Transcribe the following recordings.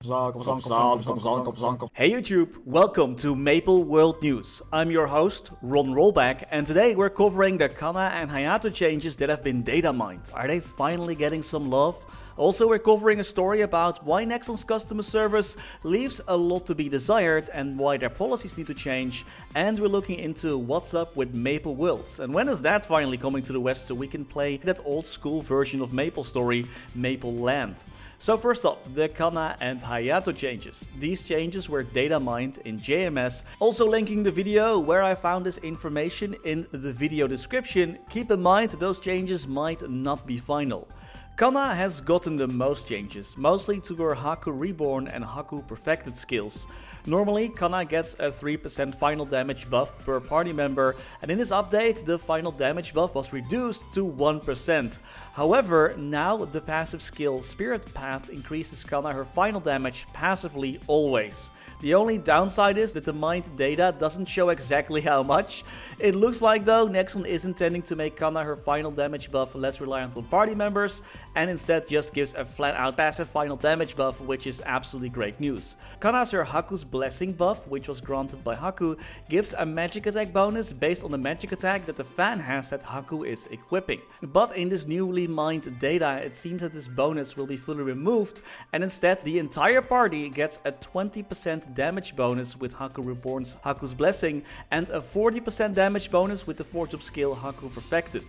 Hey YouTube, welcome to Maple World News. I'm your host, Ron Rollback, and today we're covering the Kanna and Hayato changes that have been data mined. Are they finally getting some love? Also, we're covering a story about why Nexon's customer service leaves a lot to be desired and why their policies need to change, and we're looking into what's up with Maple Worlds and when is that finally coming to the West so we can play that old school version of MapleStory, Maple Land. So first up, the Kanna and Hayato changes. These changes were data mined in JMS. Also linking the video where I found this information in the video description. Keep in mind those changes might not be final. Kanna has gotten the most changes, mostly to her Haku Reborn and Haku Perfected skills. Normally, Kanna gets a 3% final damage buff per party member, and in this update the final damage buff was reduced to 1%. However, now the passive skill Spirit Path increases Kanna her final damage passively always. The only downside is that the mined data doesn't show exactly how much. It looks like though Nexon is intending to make Kanna her final damage buff less reliant on party members and instead just gives a flat out passive final damage buff, which is absolutely great news. Kanna's her Haku's Blessing buff, which was granted by Haku, gives a magic attack bonus based on the magic attack that the fan has that Haku is equipping. But in this newly mined data, it seems that this bonus will be fully removed and instead the entire party gets a 20% damage bonus with Haku Reborn's Haku's Blessing and a 40% damage bonus with the 4-tube skill Haku Perfected.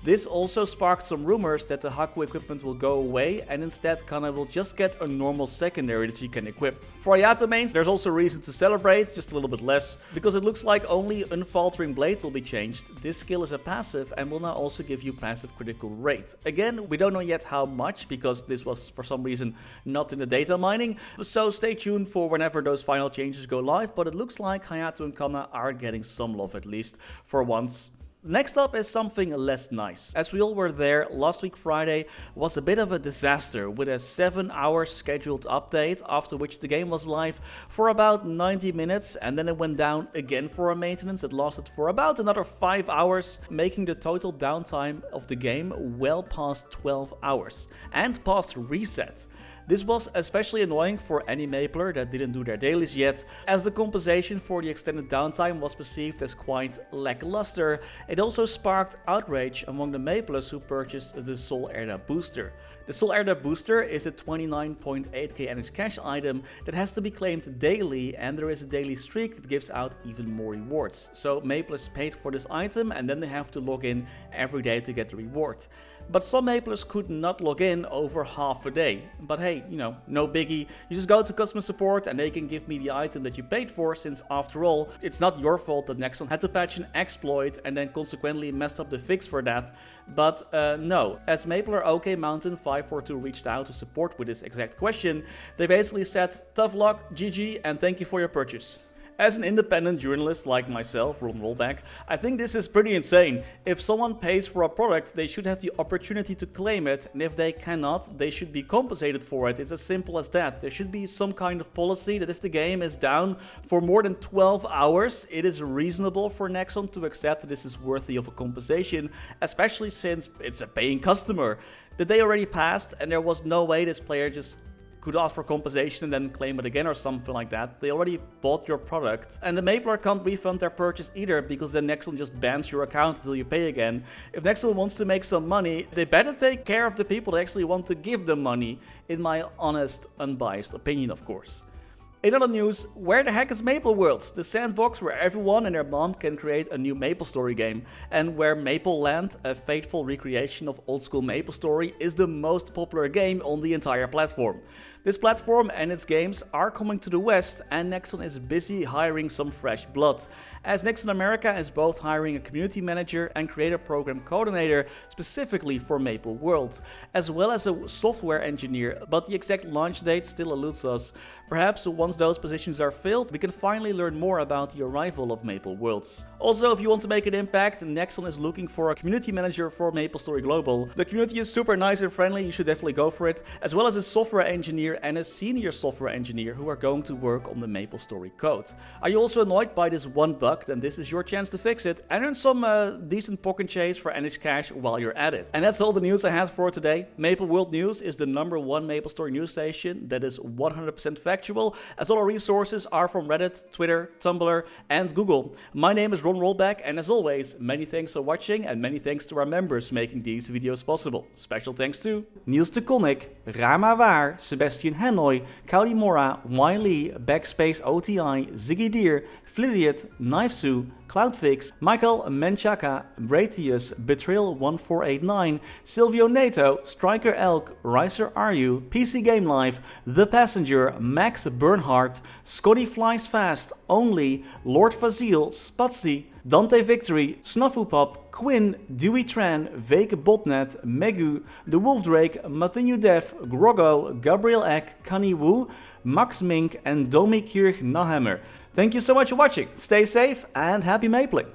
This also sparked some rumors that the Haku equipment will go away and instead Kanna will just get a normal secondary that she can equip. For Hayato mains, there's also reason to celebrate, just a little bit less, because it looks like only Unfaltering Blade will be changed. This skill is a passive and will now also give you passive critical rate. Again, we don't know yet how much because this was for some reason not in the data mining, so stay tuned for whenever those final changes go live, but it looks like Hayato and Kanna are getting some love at least, for once. Next up is something less nice. As we all were there, last week Friday was a bit of a disaster with a 7-hour scheduled update, after which the game was live for about 90 minutes and then it went down again for a maintenance that lasted for about another 5 hours, making the total downtime of the game well past 12 hours and past reset. This was especially annoying for any Mapler that didn't do their dailies yet, as the compensation for the extended downtime was perceived as quite lackluster. It also sparked outrage among the Maplers who purchased the Sol Erda booster. The Sol Erda booster is a 29.8k NX cash item that has to be claimed daily, and there is a daily streak that gives out even more rewards. So Maplers paid for this item and then they have to log in every day to get the reward. But some Maplers could not log in over half a day. But hey, no biggie. You just go to customer support and they can give me the item that you paid for, since after all, it's not your fault that Nexon had to patch an exploit and then consequently messed up the fix for that. But no, as Mapler OK Mountain 542 reached out to support with this exact question, they basically said tough luck, GG, and thank you for your purchase. As an independent journalist like myself, Ron Rollback, I think this is pretty insane. If someone pays for a product, they should have the opportunity to claim it, and if they cannot, they should be compensated for it. It's as simple as that. There should be some kind of policy that if the game is down for more than 12 hours, it is reasonable for Nexon to accept that this is worthy of a compensation, especially since it's a paying customer. The day already passed, and there was no way this player just could ask for compensation and then claim it again or something like that. They already bought your product, and the Mapler can't refund their purchase either, because then Nexon just bans your account until you pay again. If Nexon wants to make some money, they better take care of the people that actually want to give them money, in my honest, unbiased opinion, of course. In other news, where the heck is Maple Worlds, the sandbox where everyone and their mom can create a new MapleStory game, and where Maple Land, a faithful recreation of old school MapleStory, is the most popular game on the entire platform. This platform and its games are coming to the West, and Nexon is busy hiring some fresh blood, as Nexon America is both hiring a community manager and creator program coordinator specifically for Maple Worlds, as well as a software engineer, but the exact launch date still eludes us. Perhaps once those positions are filled, we can finally learn more about the arrival of Maple Worlds. Also, if you want to make an impact, Nexon is looking for a community manager for MapleStory Global. The community is super nice and friendly, you should definitely go for it, as well as a software engineer engineer and a senior software engineer who are going to work on the MapleStory code. Are you also annoyed by this one bug? Then this is your chance to fix it and earn some decent pocket change for NX Cash while you're at it. And that's all the news I had for today. Maple World News is the #1 MapleStory news station that is 100% factual, as all our resources are from Reddit, Twitter, Tumblr, and Google. My name is Ron Rollback, and as always, many thanks for watching and many thanks to our members making these videos possible. Special thanks to Niels de Coninck, Raar, Maar, Waar, Sebastian, Hanøy, Caudimorda, Wiley, BackSpaceOTI, Ziggy Deer, Flidiot, Knivesu, Cloudfix, Michael, Menchaca, Raythius, Betrayal1489, Sylvio, Neto, StrikerElk, Ryaiser, Aryu, PCGAMELIFE, The Passenger, maxBurnHeart, ScottyFlysFast, Only, Lordvasile, Spudsy, Dantevictory, SnafuPop, Quinn, Dewey Tran, Veke Botnet, Megu, The Wolf Drake, Mathinu Dev, Groggo, Gabriel Eck, Knivesu, Max Mink, and Domi Kirch-nehammer. Thank you so much for watching. Stay safe and happy mapling.